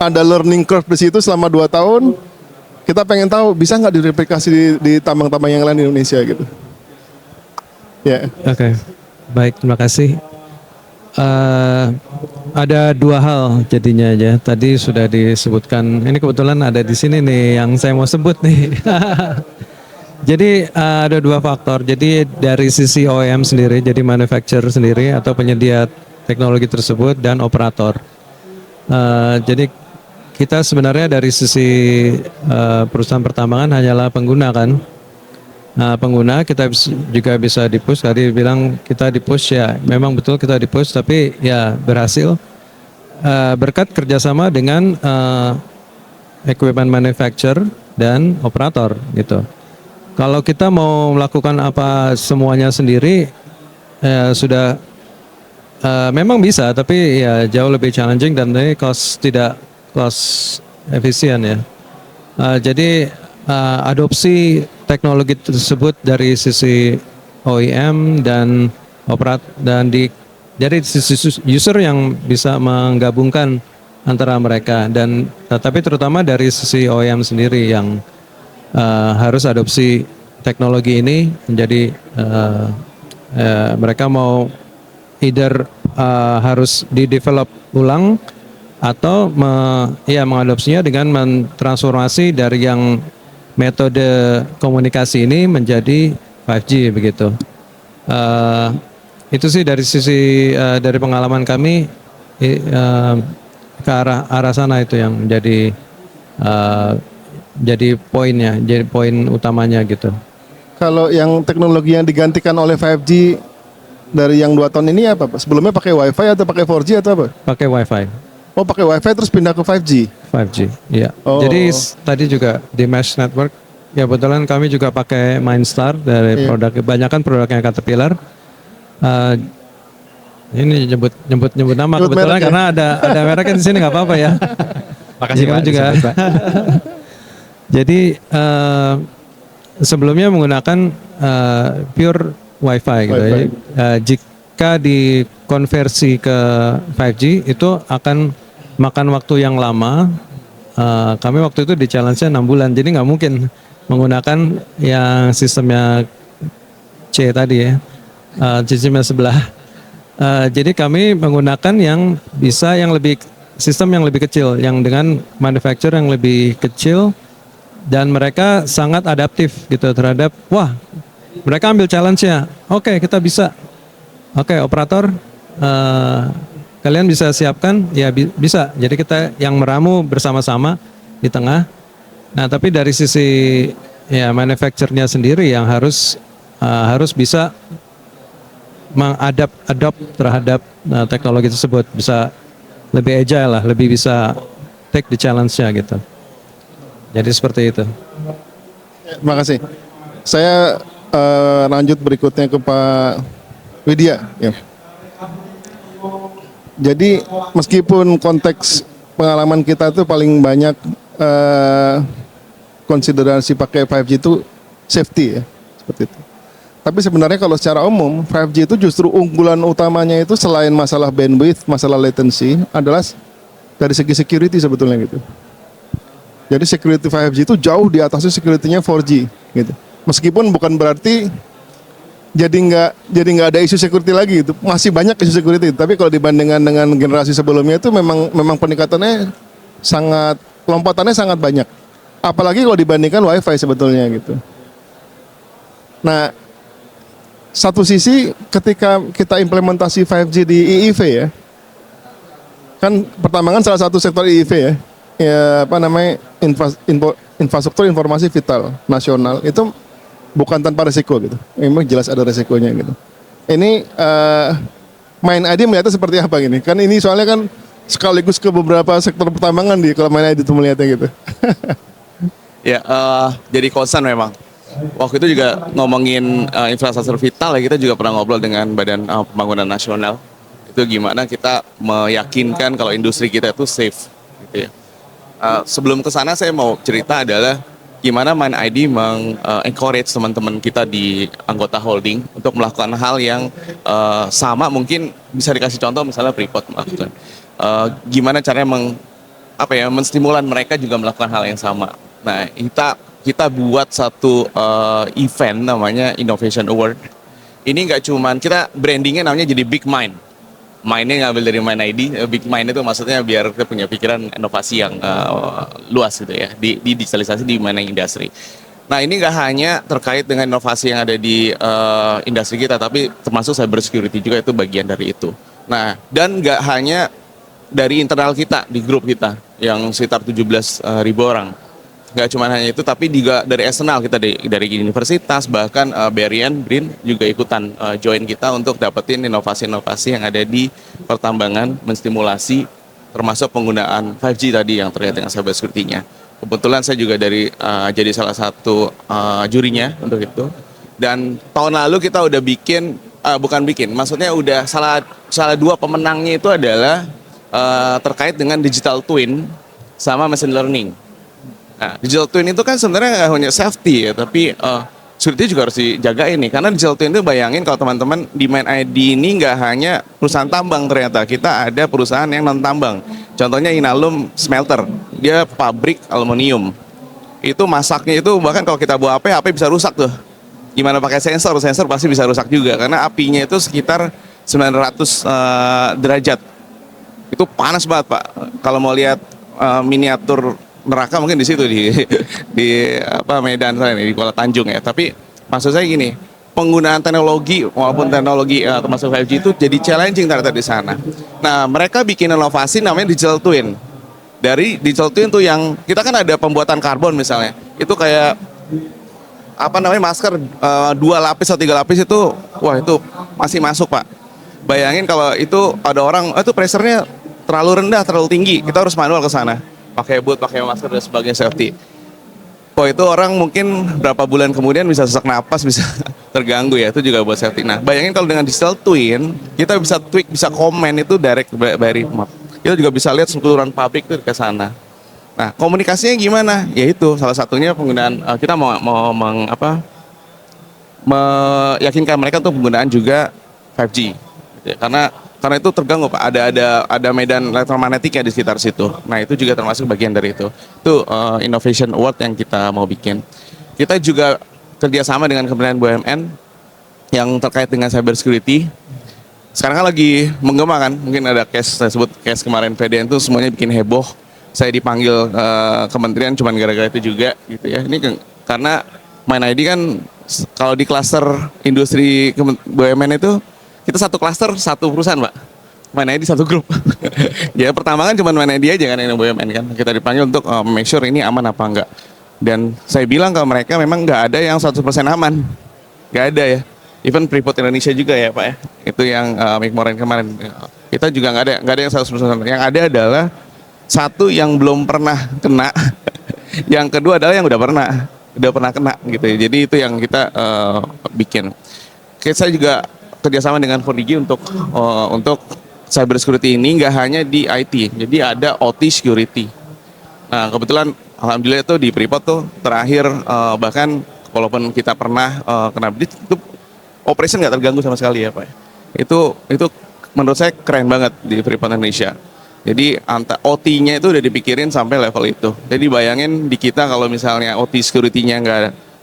Ada learning curve di situ selama 2 tahun. Kita pengen tahu bisa nggak direplikasi di tambang-tambang yang lain di Indonesia gitu. Ya.
Oke. Baik, terima kasih. Ada 2 hal jadinya aja. Tadi sudah disebutkan. Ini kebetulan ada di sini nih yang saya mau sebut nih. Jadi ada dua faktor. Jadi dari sisi OEM sendiri, jadi manufacturer sendiri atau penyedia teknologi tersebut dan operator. Jadi kita sebenarnya dari sisi perusahaan pertambangan hanyalah pengguna kan. Pengguna kita juga bisa di-push. Tadi bilang kita di-push ya, memang betul kita di-push, tapi ya berhasil berkat kerjasama dengan equipment manufacturer dan operator gitu. Kalau kita mau melakukan apa semuanya sendiri, sudah memang bisa, tapi ya jauh lebih challenging dan ini tidak cost efisien ya. Jadi adopsi teknologi tersebut dari sisi OEM dan dari sisi user yang bisa menggabungkan antara mereka dan tapi terutama dari sisi OEM sendiri yang harus adopsi teknologi ini menjadi mereka mau either harus di-develop ulang atau mengadopsinya dengan mentransformasi dari yang metode komunikasi ini menjadi 5G begitu. Itu sih dari sisi dari pengalaman kami ke arah sana itu yang menjadi jadi poinnya, jadi poin utamanya gitu.
Kalau yang teknologi yang digantikan oleh 5G dari yang 2 tahun ini apa Pak? Sebelumnya pakai Wi-Fi atau pakai 4G atau apa?
Pakai Wi-Fi.
Oh, pakai Wi-Fi terus pindah ke 5G.
5G, iya.
Oh.
Jadi tadi juga di Mesh Network, ya kebetulan kami juga pakai Mindstar dari produk, kebanyakan produknya Caterpillar. Ini nyebut nama
Nyebut
kebetulan
merek ya?
karena ada mereknya di sini nggak apa-apa ya.
Makasih
Gimana
Pak.
juga.
disebut, Pak.
Jadi sebelumnya menggunakan pure Wi-Fi gitu.
Wi-Fi.
Jadi, jika dikonversi ke 5G itu akan makan waktu yang lama. Kami waktu itu di challenge-nya 6 bulan. Jadi nggak mungkin menggunakan yang sistemnya C tadi ya, sistemnya sebelah. Jadi kami menggunakan yang bisa sistem yang lebih kecil, yang dengan manufacturer yang lebih kecil. Dan mereka sangat adaptif gitu terhadap, wah mereka ambil challenge-nya, oke, kita bisa, oke operator kalian bisa siapkan, ya bisa, jadi kita yang meramu bersama-sama di tengah. Nah tapi dari sisi ya manufacturer-nya sendiri yang harus bisa mengadap terhadap teknologi tersebut, bisa lebih agile lah, lebih bisa take the challenge-nya gitu. Jadi seperti itu.
Terima kasih. Saya lanjut berikutnya ke Pak Widya. Ya. Jadi meskipun konteks pengalaman kita itu paling banyak konsiderasi pakai 5G itu safety ya, seperti itu. Tapi sebenarnya kalau secara umum 5G itu justru unggulan utamanya itu selain masalah bandwidth, masalah latency adalah dari segi security sebetulnya gitu. Jadi security 5G itu jauh di atasnya security-nya 4G gitu. Meskipun bukan berarti jadi nggak ada isu security lagi itu, masih banyak isu security. Tapi kalau dibandingkan dengan generasi sebelumnya itu memang peningkatannya lompatannya sangat banyak. Apalagi kalau dibandingkan Wi-Fi sebetulnya gitu. Nah, satu sisi ketika kita implementasi 5G di IIV ya, kan pertambangan salah satu sektor IIV ya apa namanya infrastruktur informasi vital nasional itu bukan tanpa resiko gitu. Memang jelas ada resikonya gitu. Ini Main ID melihatnya seperti apa gini? Kan ini soalnya kan sekaligus ke beberapa sektor pertambangan kalau Main ID itu melihatnya gitu.
Ya, jadi concern memang. Waktu itu juga ngomongin infrastruktur vital ya, kita juga pernah ngobrol dengan Badan Pembangunan Nasional. Itu gimana kita meyakinkan kalau industri kita itu safe gitu ya. Sebelum ke sana saya mau cerita adalah gimana Mind ID encourage teman-teman kita di anggota holding untuk melakukan hal yang sama, mungkin bisa dikasih contoh misalnya Freeport melakukan. Gimana caranya menstimulan mereka juga melakukan hal yang sama. Nah, kita buat satu event namanya Innovation Award. Ini nggak cuman, kita brandingnya namanya jadi Big Mind. Mind-nya ngambil dari Mind ID, Big Mind itu maksudnya biar kita punya pikiran inovasi yang luas gitu ya, di digitalisasi di mana industri. Nah, ini nggak hanya terkait dengan inovasi yang ada di industri kita, tapi termasuk cyber security juga itu bagian dari itu. Nah, dan nggak hanya dari internal kita, di grup kita, yang sekitar 17.000 orang. Nggak cuma hanya itu, tapi juga dari eksternal kita, dari universitas, bahkan BRIN, BRIN juga ikutan join kita untuk dapetin inovasi-inovasi yang ada di pertambangan, menstimulasi, termasuk penggunaan 5G tadi yang terkait dengan cyber security-nya. Kebetulan saya juga jadi salah satu jurinya untuk itu. Dan tahun lalu kita udah maksudnya udah salah dua pemenangnya itu adalah terkait dengan digital twin sama machine learning. Nah, digital twin itu kan sebenarnya nggak hanya safety ya, tapi security juga harus dijaga ini. Karena digital twin itu bayangin kalau teman-teman di Main ID ini nggak hanya perusahaan tambang, ternyata kita ada perusahaan yang non tambang. Contohnya Inalum Smelter, dia pabrik aluminium. Itu masaknya itu bahkan kalau kita bawa HP bisa rusak tuh. Gimana pakai sensor pasti bisa rusak juga karena apinya itu sekitar 900 derajat. Itu panas banget, Pak. Kalau mau lihat miniatur neraka mungkin di situ di Medan sana di Kuala Tanjung ya. Tapi maksud saya gini, penggunaan teknologi walaupun teknologi termasuk 5G itu jadi challenging ternyata di sana. Nah, mereka bikin inovasi namanya digital twin. Dari digital twin tuh yang kita kan ada pembuatan karbon misalnya. Itu kayak masker 2 lapis atau 3 lapis itu wah itu masih masuk, Pak. Bayangin kalau itu ada orang itu pressure-nya terlalu rendah, terlalu tinggi, kita harus manual ke sana. Pakai boot, pakai masker dan sebagainya safety. Oh itu orang mungkin berapa bulan kemudian bisa sesak napas, bisa terganggu ya, itu juga buat safety. Nah bayangin kalau dengan digital twin, kita bisa tweak, bisa komen itu direct dari map. Kita juga bisa lihat keseluruhan pabrik itu ke sana. Nah komunikasinya gimana? Ya itu salah satunya penggunaan, kita mau meyakinkan mereka untuk penggunaan juga 5G. Ya, karena itu terganggu, Pak. Ada medan elektromagnetiknya di sekitar situ. Nah itu juga termasuk bagian dari itu. Itu Innovation Award yang kita mau bikin. Kita juga kerjasama dengan Kementerian BUMN yang terkait dengan cyber security. Sekarang kan lagi menggema kan, mungkin ada case, saya sebut case kemarin PDN itu semuanya bikin heboh. Saya dipanggil kementerian cuman gara-gara itu juga gitu ya. Ini karena Main ID kan kalau di klaster industri BUMN itu kita satu klaster, satu perusahaan, Pak. Main ID satu grup. Ya pertama kan cuma Main ID aja kan yang BUMN kan. Kita dipanggil untuk make sure ini aman apa enggak. Dan saya bilang ke mereka memang nggak ada yang 100% aman. Nggak ada ya. Even Freeport Indonesia juga ya, Pak ya. Itu yang kemarin. Kita juga nggak ada yang 100%. Yang ada adalah satu yang belum pernah kena. Yang kedua adalah yang udah pernah kena gitu ya. Jadi itu yang kita bikin. Saya juga kerjasama dengan 4DG untuk cyber security ini nggak hanya di IT, jadi ada OT security. Nah kebetulan alhamdulillah itu di Freeport tuh terakhir bahkan walaupun kita pernah kena itu operation nggak terganggu sama sekali ya, Pak. Itu menurut saya keren banget di Freeport Indonesia. Jadi OT-nya itu udah dipikirin sampai level itu. Jadi bayangin di kita kalau misalnya OT security-nya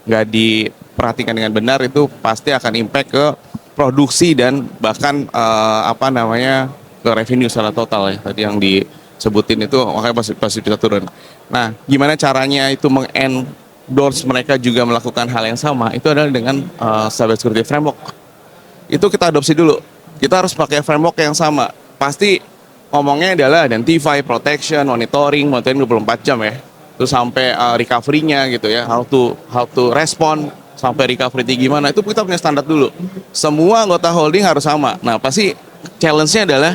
nggak diperhatikan dengan benar itu pasti akan impact ke produksi dan bahkan ke revenue secara total ya tadi yang disebutin itu makanya pasti bisa turun. Nah gimana caranya itu endorse mereka juga melakukan hal yang sama itu adalah dengan cyber security framework. Itu kita adopsi dulu. Kita harus pakai framework yang sama. Pasti ngomongnya adalah identify, protection, monitoring 24 jam ya. Terus sampai recovery-nya gitu ya, how to respond sampai recovery gimana, itu kita punya standar dulu. Semua anggota holding harus sama. Nah pasti challenge-nya adalah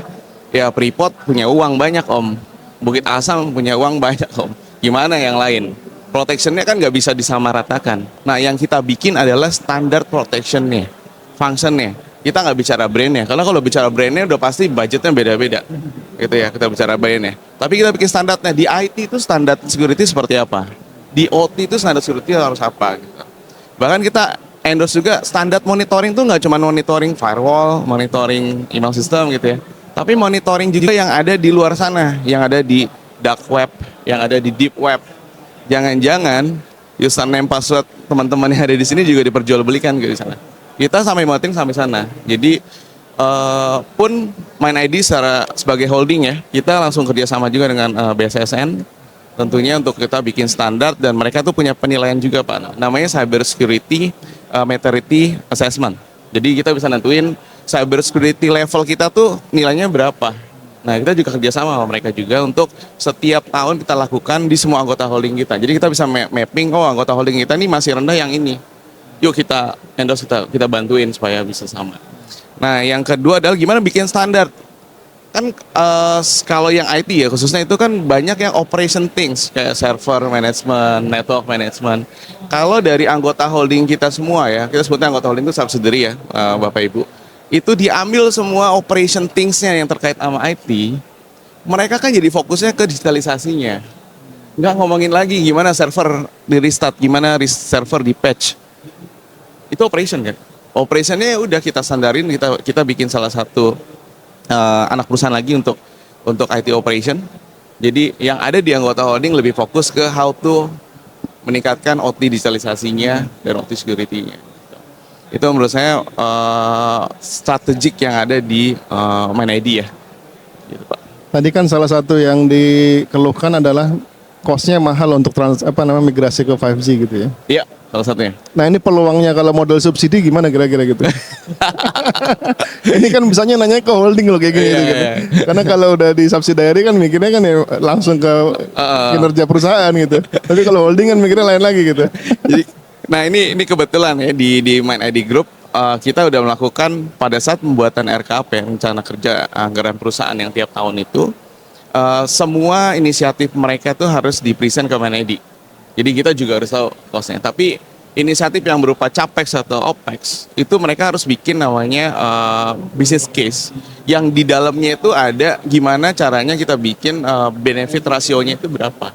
ya Freeport punya uang banyak Om, Bukit Asam punya uang banyak Om, gimana yang lain? Protection-nya kan nggak bisa disamaratakan. Nah yang kita bikin adalah standar protection-nya, function-nya. Kita nggak bicara brand-nya, karena kalau bicara brand-nya udah pasti budgetnya beda-beda gitu ya, kita bicara brand-nya. Tapi kita bikin standarnya. Di IT itu standar security seperti apa, di OT itu standar security harus apa gitu. Bahkan kita endorse juga standar monitoring tuh nggak cuma monitoring firewall, monitoring email system gitu ya. Tapi monitoring juga yang ada di luar sana, yang ada di dark web, yang ada di deep web. Jangan-jangan username password teman-teman yang ada di sini juga diperjualbelikan gitu di sana. Kita sampai monitoring sampai sana. Jadi pun Main ID sebagai holding ya, kita langsung kerjasama juga dengan BSSN tentunya untuk kita bikin standar, dan mereka tuh punya penilaian juga Pak, namanya Cyber Security Maturity Assessment. Jadi kita bisa nentuin cyber security level kita tuh nilainya berapa. Nah, kita juga kerjasama sama mereka juga untuk setiap tahun kita lakukan di semua anggota holding kita. Jadi kita bisa mapping, oh anggota holding kita ini masih rendah yang ini. Yuk kita endorse, kita bantuin supaya bisa sama. Nah, yang kedua adalah gimana bikin standar. Kan kalau yang IT ya khususnya itu kan banyak yang operation things kayak server management, network management. Kalau dari anggota holding kita semua ya, kita sebutnya anggota holding itu subsidiary ya, Bapak Ibu. Itu diambil semua operation things-nya yang terkait sama IT, mereka kan jadi fokusnya ke digitalisasinya. Nggak ngomongin lagi gimana server di restart, gimana server di patch. Itu operation kan. Operationnya udah kita standarin, kita bikin salah satu anak perusahaan lagi untuk IT operation. Jadi yang ada di anggota holding lebih fokus ke how to meningkatkan OT digitalisasinya dan OT security-nya. Itu menurut saya strategik yang ada di MindID ya, gitu, Pak.
Tadi kan salah satu yang dikeluhkan adalah cost-nya mahal untuk migrasi ke 5G gitu ya.
Iya, salah satunya.
Nah ini peluangnya kalau model subsidi gimana kira-kira gitu? Ini kan misalnya nanya ke holding loh kayak gini gitu. Karena kalau udah di subsidiary kan mikirnya kan ya langsung ke kinerja perusahaan gitu. Tapi kalau holding kan mikirnya lain lagi gitu.
Jadi, nah ini kebetulan ya di MindID Group kita udah melakukan pada saat pembuatan RKP, rencana kerja anggaran perusahaan yang tiap tahun itu, semua inisiatif mereka tuh harus di-present ke MindID. Jadi kita juga harus tahu cost-nya. Tapi inisiatif yang berupa capex atau opex itu mereka harus bikin namanya business case yang di dalamnya itu ada gimana caranya kita bikin benefit rasionya itu berapa.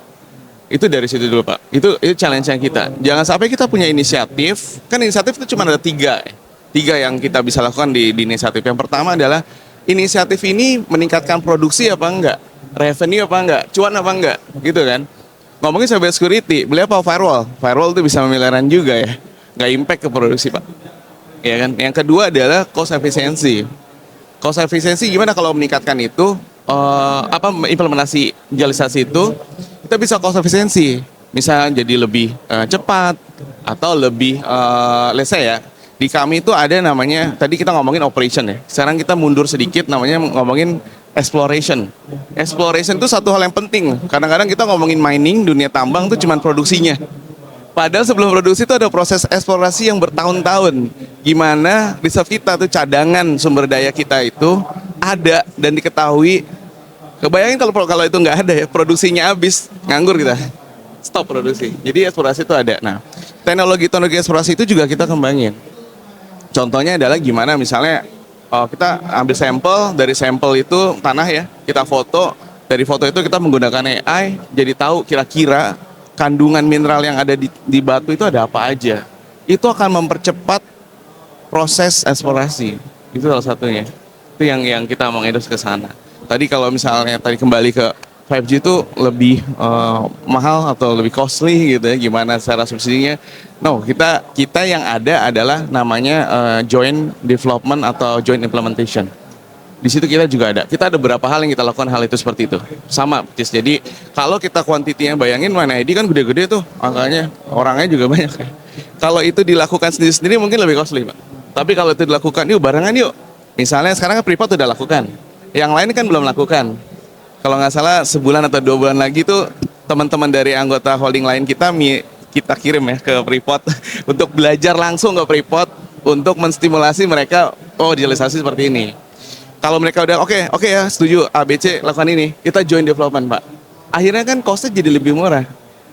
Itu dari situ dulu Pak. Itu challenge yang kita. Jangan sampai kita punya inisiatif. Kan inisiatif itu cuma ada tiga yang kita bisa lakukan di inisiatif. Yang pertama adalah inisiatif ini meningkatkan produksi apa enggak, revenue apa enggak, cuan apa enggak, gitu kan. Ngomongin cyber security, beli apa firewall? Firewall itu bisa memiliran juga ya, nggak impact ke produksi Pak. Ya kan. Yang kedua adalah cost efficiency. Cost efficiency gimana kalau meningkatkan itu? Implementasi digitalisasi itu kita bisa cost efficiency, misalnya jadi lebih cepat atau lebih let's say ya, di kami itu ada namanya, tadi kita ngomongin operation ya, sekarang kita mundur sedikit namanya ngomongin exploration. Exploration itu satu hal yang penting. Kadang-kadang kita ngomongin mining, dunia tambang itu cuma produksinya, padahal sebelum produksi itu ada proses eksplorasi yang bertahun-tahun. Gimana reserve kita tuh, cadangan sumber daya kita itu ada dan diketahui. Kebayangin kalau itu nggak ada ya, produksinya habis, nganggur kita, stop produksi. Jadi eksplorasi itu ada. Nah, teknologi eksplorasi itu juga kita kembangin. Contohnya adalah gimana misalnya kita ambil sampel, dari sampel itu tanah ya, kita foto, dari foto itu kita menggunakan AI, jadi tahu kira-kira kandungan mineral yang ada di batu itu ada apa aja. Itu akan mempercepat proses eksplorasi. Itu salah satunya. Itu yang kita mau endorse ke sana. Tadi kalau misalnya kembali ke 5G itu lebih mahal atau lebih costly gitu ya, gimana secara subsidinya? No, kita yang ada adalah namanya joint development atau joint implementation. Di situ kita juga ada. Kita ada beberapa hal yang kita lakukan hal itu seperti itu. Sama, jadi kalau kita kuantitinya bayangin MindID kan gede-gede tuh angkanya, orangnya juga banyak. Kalau itu dilakukan sendiri-sendiri mungkin lebih costly, Pak. Tapi kalau itu dilakukan, yuk barengan yuk. Misalnya sekarang kan Freeport udah lakukan. Yang lain kan belum lakukan. Kalau nggak salah sebulan atau 2 bulan lagi tuh teman-teman dari anggota holding lain kita kirim ya ke Freeport untuk belajar langsung ke Freeport untuk menstimulasi mereka, oh digitalisasi seperti ini. Kalau mereka udah oke ya setuju ABC lakukan ini, kita join development Pak. Akhirnya kan costnya jadi lebih murah.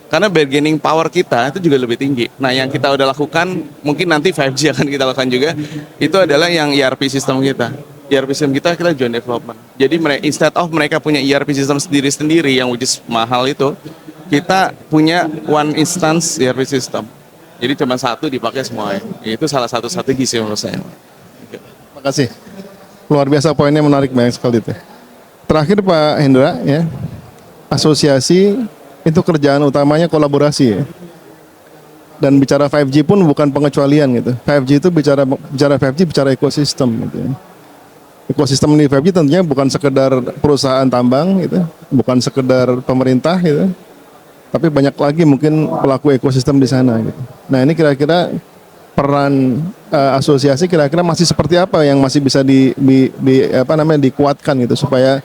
Karena bargaining power kita itu juga lebih tinggi. Nah yang kita udah lakukan, mungkin nanti 5G akan kita lakukan juga, itu adalah yang ERP system kita. ERP system kita joint development. Jadi instead of mereka punya ERP system sendiri-sendiri yang which is mahal itu, kita punya one instance ERP system. Jadi cuma satu dipakai semua. Itu salah satu strategi sih menurut saya.
Terima kasih. Luar biasa poinnya, menarik banyak sekali itu. Terakhir Pak Hendra ya, asosiasi itu kerjaan utamanya kolaborasi ya. Dan bicara 5G pun bukan pengecualian gitu. 5G itu bicara 5G bicara ekosistem gitu ya. Ekosistem di 5G tentunya bukan sekedar perusahaan tambang gitu, bukan sekedar pemerintah gitu, Tapi banyak lagi mungkin pelaku ekosistem di sana gitu. Nah, ini kira-kira peran asosiasi kira-kira masih seperti apa yang masih bisa dikuatkan gitu supaya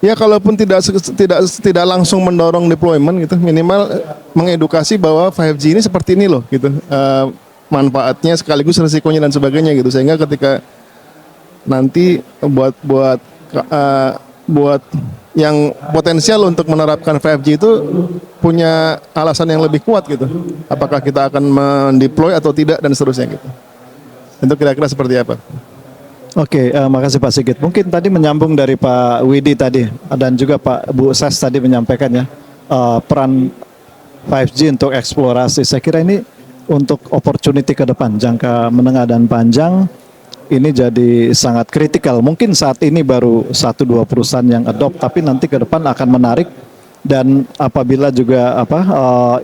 ya kalaupun tidak langsung mendorong deployment gitu, minimal mengedukasi bahwa 5G ini seperti ini loh gitu. Manfaatnya sekaligus risikonya dan sebagainya gitu, sehingga ketika nanti buat yang potensial untuk menerapkan 5G itu punya alasan yang lebih kuat gitu. Apakah kita akan mendeploy atau tidak dan seterusnya gitu. Itu kira-kira seperti apa?
Oke, makasih Pak Sigit. Mungkin tadi menyambung dari Pak Widi tadi dan juga Pak Bu Ses tadi menyampaikan ya peran 5G untuk eksplorasi. Saya kira ini untuk opportunity ke depan, jangka menengah dan panjang ini jadi sangat kritikal. Mungkin saat ini baru 1-2 perusahaan yang adopt, tapi nanti ke depan akan menarik. Dan apabila juga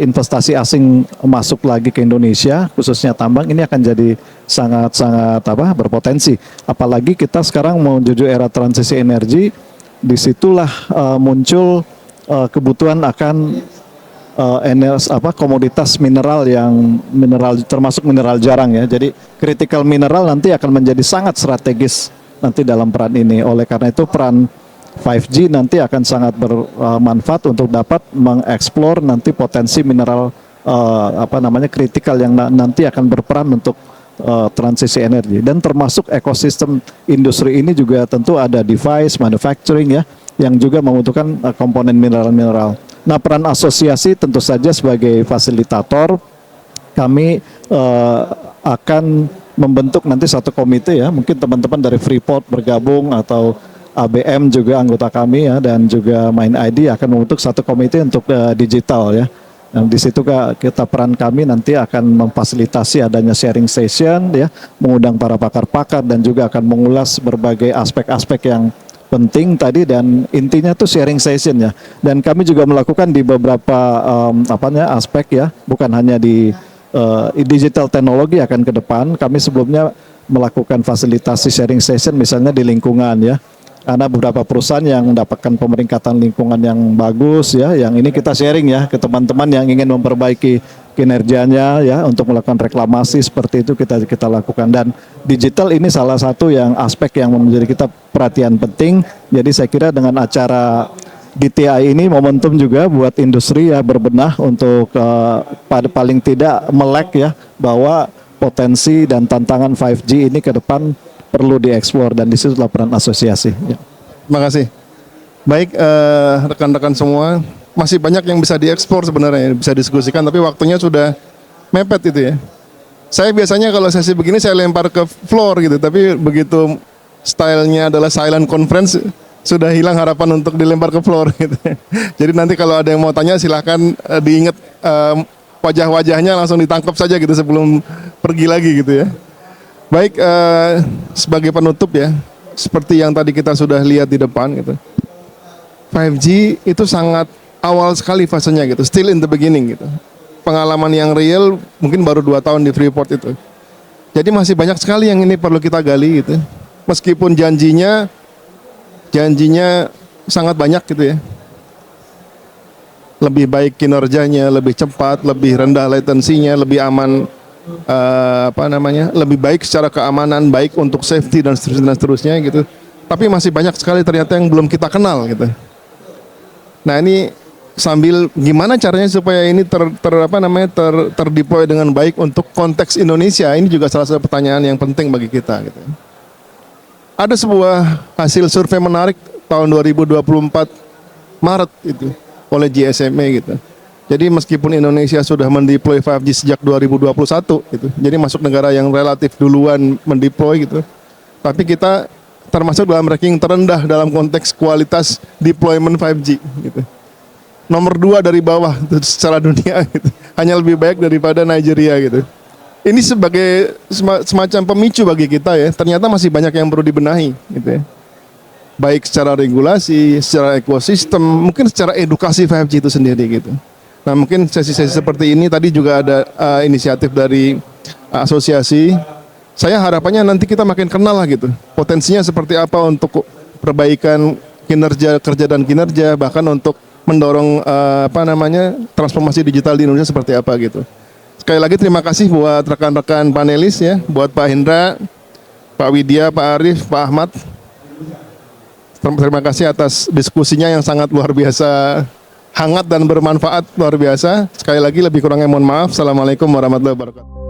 investasi asing masuk lagi ke Indonesia, khususnya tambang, ini akan jadi sangat-sangat berpotensi. Apalagi kita sekarang menuju era transisi energi, disitulah muncul kebutuhan akan komoditas mineral termasuk mineral jarang ya. Jadi critical mineral nanti akan menjadi sangat strategis nanti dalam peran ini. Oleh karena itu peran 5G nanti akan sangat bermanfaat untuk dapat mengeksplor nanti potensi mineral kritikal yang nanti akan berperan untuk transisi energi. Dan termasuk ekosistem industri ini juga tentu ada device manufacturing ya yang juga membutuhkan komponen mineral-mineral. Nah, peran asosiasi tentu saja sebagai fasilitator, kami akan membentuk nanti satu komite ya, mungkin teman-teman dari Freeport bergabung atau ABM juga anggota kami ya, dan juga Main ID akan membentuk satu komite untuk digital ya. Nah, di situ kita peran kami nanti akan memfasilitasi adanya sharing session ya, mengundang para pakar-pakar dan juga akan mengulas berbagai aspek-aspek yang penting tadi, dan intinya tuh sharing session ya. Dan kami juga melakukan di beberapa aspek ya, bukan hanya di digital teknologi akan ke depan. Kami sebelumnya melakukan fasilitasi sharing session misalnya di lingkungan ya. Ada beberapa perusahaan yang mendapatkan pemeringkatan lingkungan yang bagus ya, yang ini kita sharing ya ke teman-teman yang ingin memperbaiki kinerjanya ya, untuk melakukan reklamasi seperti itu kita lakukan. Dan digital ini salah satu yang aspek yang menjadi kita perhatian penting. Jadi saya kira dengan acara DTI ini momentum juga buat industri ya berbenah untuk paling tidak melek ya, bahwa potensi dan tantangan 5G ini ke depan perlu dieksplor, dan disitu laporan asosiasi. Ya.
Terima kasih. Baik, rekan-rekan semua, masih banyak yang bisa diekspor sebenarnya, bisa diskusikan, tapi waktunya sudah mepet itu ya. Saya biasanya kalau sesi begini saya lempar ke floor gitu, tapi begitu stylenya adalah silent conference, sudah hilang harapan untuk dilempar ke floor gitu. Jadi nanti kalau ada yang mau tanya silahkan diingat wajah-wajahnya, langsung ditangkap saja gitu sebelum pergi lagi gitu ya. Baik, sebagai penutup ya, seperti yang tadi kita sudah lihat di depan gitu, 5G itu sangat awal sekali fasenya gitu, still in the beginning gitu. Pengalaman yang real mungkin baru 2 tahun di Freeport itu. Jadi masih banyak sekali yang ini perlu kita gali gitu. Meskipun janjinya sangat banyak gitu ya. Lebih baik kinerjanya, lebih cepat, lebih rendah latensinya, lebih aman, lebih baik secara keamanan, baik untuk safety dan seterusnya gitu. Tapi masih banyak sekali ternyata yang belum kita kenal gitu. Nah, ini sambil gimana caranya supaya ini terdeploy dengan baik untuk konteks Indonesia, ini juga salah satu pertanyaan yang penting bagi kita gitu. Ada sebuah hasil survei menarik tahun 2024 Maret itu oleh GSMA gitu. Jadi meskipun Indonesia sudah mendeploy 5G sejak 2021 gitu, jadi masuk negara yang relatif duluan mendeploy gitu, tapi kita termasuk dalam ranking terendah dalam konteks kualitas deployment 5G gitu. Nomor 2 dari bawah gitu, secara dunia gitu. Hanya lebih baik daripada Nigeria gitu. Ini sebagai semacam pemicu bagi kita ya, ternyata masih banyak yang perlu dibenahi gitu ya. Baik secara regulasi, secara ekosistem, mungkin secara edukasi 5G itu sendiri gitu. Nah, mungkin sesi-sesi seperti ini tadi juga ada inisiatif dari asosiasi. Saya harapannya nanti kita makin kenal lah gitu. Potensinya seperti apa untuk perbaikan kerja dan kinerja, bahkan untuk mendorong transformasi digital di Indonesia seperti apa gitu. Sekali lagi terima kasih buat rekan-rekan panelis ya, buat Pak Hendra, Pak Widya, Pak Arief, Pak Ahmad. Terima kasih atas diskusinya yang sangat luar biasa, hangat dan bermanfaat luar biasa. Sekali lagi lebih kurangnya mohon maaf. Assalamualaikum warahmatullahi wabarakatuh.